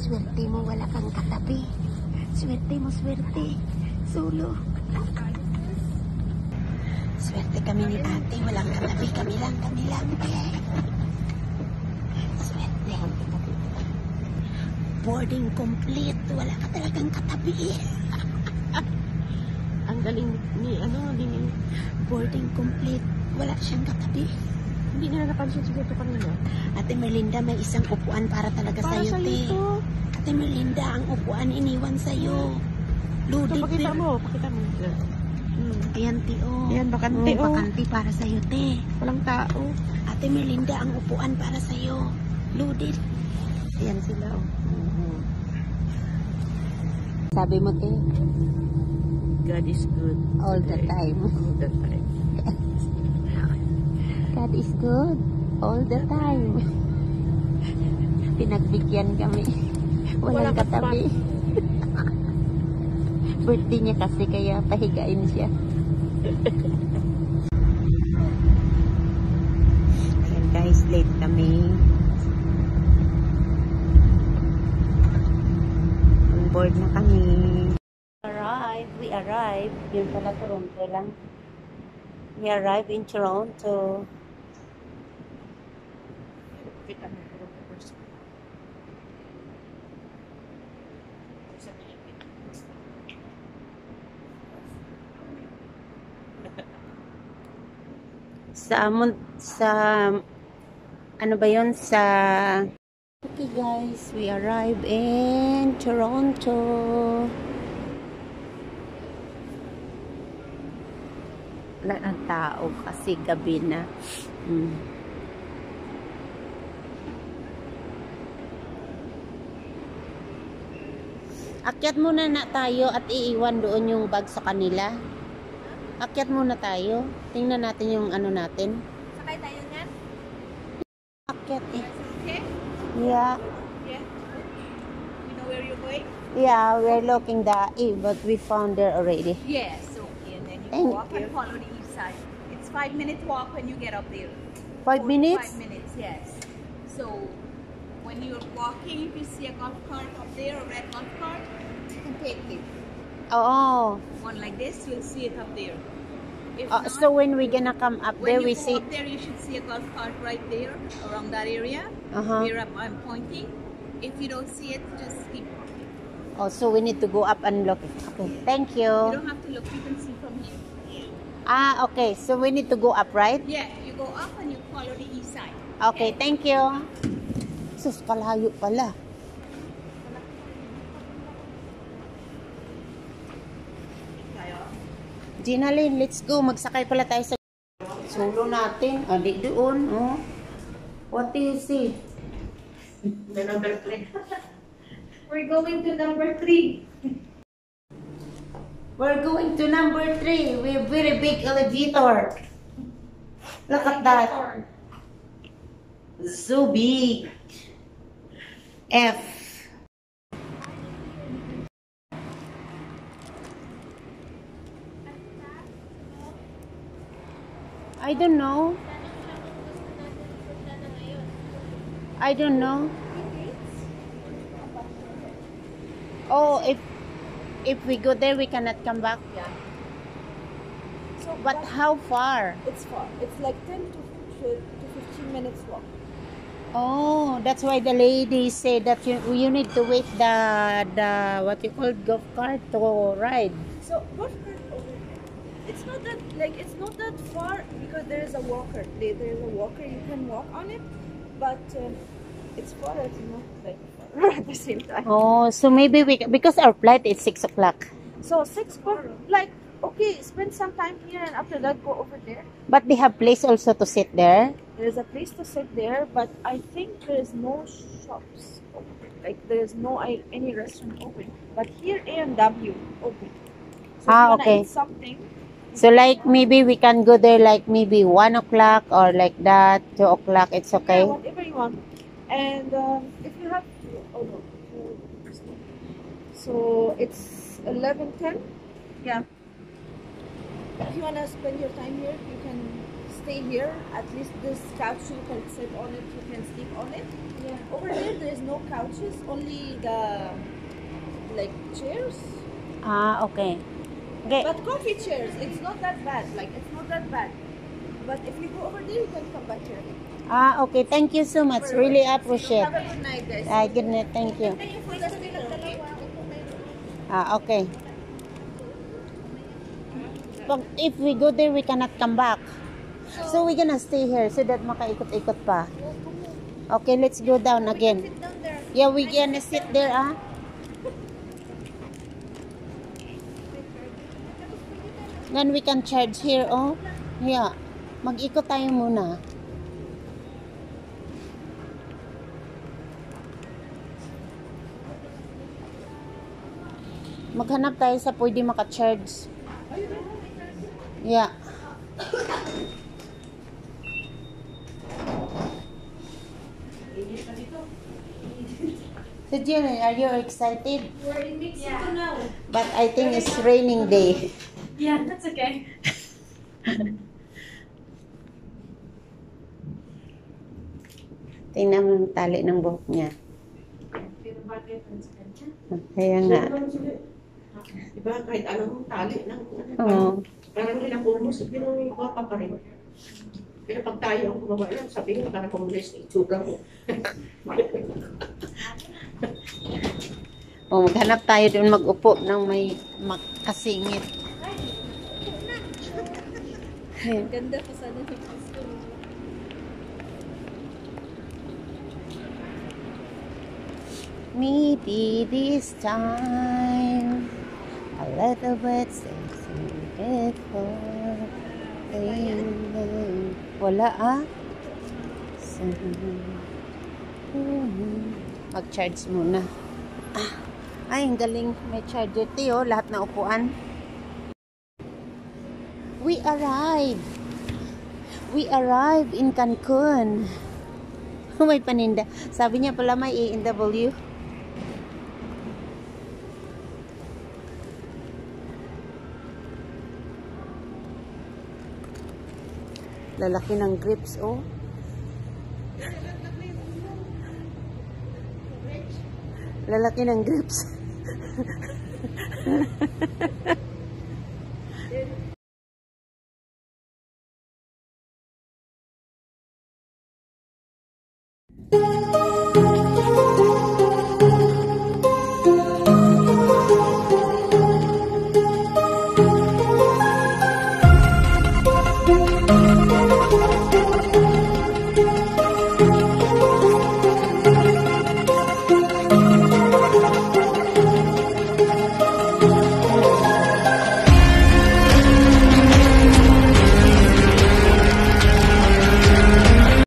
Swerte mo, wala kang katabi. Swerte mo, swerte. Solo. Swerte kami ni ate, walang katabi. Kami lang. Swerte. Boarding complete. Wala ka talagang katabi. Ang galing ni boarding complete. Wala siyang katabi. Hindi nila napansin siguro ito kanina. Ate Melinda, may isang upuan para talaga Para sa'yo, te. ito. Ate Melinda, ang upuan iniwan sa'yo. Loaded. So, pakita mo. Ayan, te, oh. Ayan, bakante, oh. Bakante para sa'yo, te. Walang tao. Ate Melinda, ang upuan para sa'yo. Loaded. Ayan sila, oh. Sabi mo, te? God is good. All the time. All the time. God is good. All the time. Pinagbigyan kami. Walang katabi. Birthday niya kasi kaya pahigain siya. Ayan guys, late kami. On board na kami. We arrived. Yun pala, Toronto lang. We arrived in Toronto. Kita mo, Toronto first. Ano ba yun? Okay guys, we arrived in Toronto. Wala ng tao kasi gabi na. Akyat muna na tayo at iiwan doon yung bag sa kanila. Akyat muna tayo. Tingnan natin yung ano natin. Sakay tayo niyan? Akyat eh. Okay? Yeah. Yeah. You know where you're going? Yeah, we're looking but we found there already. Yes. Okay. And then you Thank walk and follow the east side. It's 5-minute walk when you get up there. 5 minutes? 5 minutes, yes. So when you're walking, if you see a golf cart up there, a red golf cart, you can take it. Oo. One like this, you'll see it up there. If So when we gonna come up when there, you we go see. up there, you should see a golf cart right there around that area. Where I'm pointing. If you don't see it, just keep walking. Oh, so we need to go up and look. Okay, thank you. You don't have to look. You can see from here. Okay. So we need to go up, right? Yeah, you go up and you follow the east side. Okay, thank you. Sus, kalayo pala. Ginalyn, let's go. Magsakay pala tayo sa solo natin. Di doon, oh. What do you see? The number 3. We're going to number 3. We're going to number 3. We have very big elevator. Look at that. So big. F. I don't know. I don't know. Oh, if we go there, we cannot come back. Yeah. So, But how far? it's far. It's like 10 to 15 minutes walk. Oh, that's why the lady said that you need to wait the what you call golf cart to ride. So golf cart over there. It's not that far because there is a walker. There is a walker. You can walk on it, but it's far. It's not like far at the same time. Oh, so maybe because our flight is 6 o'clock. So 6 o'clock, like okay, spend some time here and after that go over there. But they have place also to sit there. There is a place to sit there, but I think there is no shops open. Like there is no any restaurant open. But here A&W open. So if you wanna Okay. eat something. So like maybe we can go there like maybe 1 o'clock or like that 2 o'clock. It's okay. Yeah, whatever you want. And if you have, so it's 11:10. Yeah. If you wanna spend your time here, you can stay here. At least this couch you can sit on it, you can sleep on it. Yeah. Over there is no couches, only the like chairs. Ah, okay. Okay. But comfy chairs. It's not that bad. Like it's not that bad. But if you go over there, you can come back here. Ah, okay. Thank you so much. Really appreciate. Have a good night, guys. Ah, good night. Thank you. Ah, okay. If we go there, we cannot come back. So we're gonna stay here so that makaikot-ikot pa. Okay, let's go down again. Yeah, we're gonna sit there, ah. Then we can charge here, oh. Yeah. Mag-ikot tayo muna. Maghanap tayo sa pwede maka-charge. Yeah. So Jenny, are you excited? We're in Mexico now. But I think it's raining day. Yeah, that's okay. Tingnan mo yung tali ng buhok niya. Pero bakit ang sakit? Kaya nga. Diba, kahit anong tali ng Oo. parang nilakong mo, sabihin mo, pa rin. Pero pag tayo ang gumawa yan, sabihin mo, parang kumulis na itsura mo. O, maghanap tayo doon mag-upo ng may makasingit. Ganda pa sana ng gusto mo. Maybe this time a little bit sensitive for wala ah. Mag-charge muna. Ay, ang galing. May charger tayo. Lahat na upuan. We arrived. We arrived in Cancun. May paninda. Sabi niya pala may A&W. Lalaki ng grips, oh. Lalaki ng grips.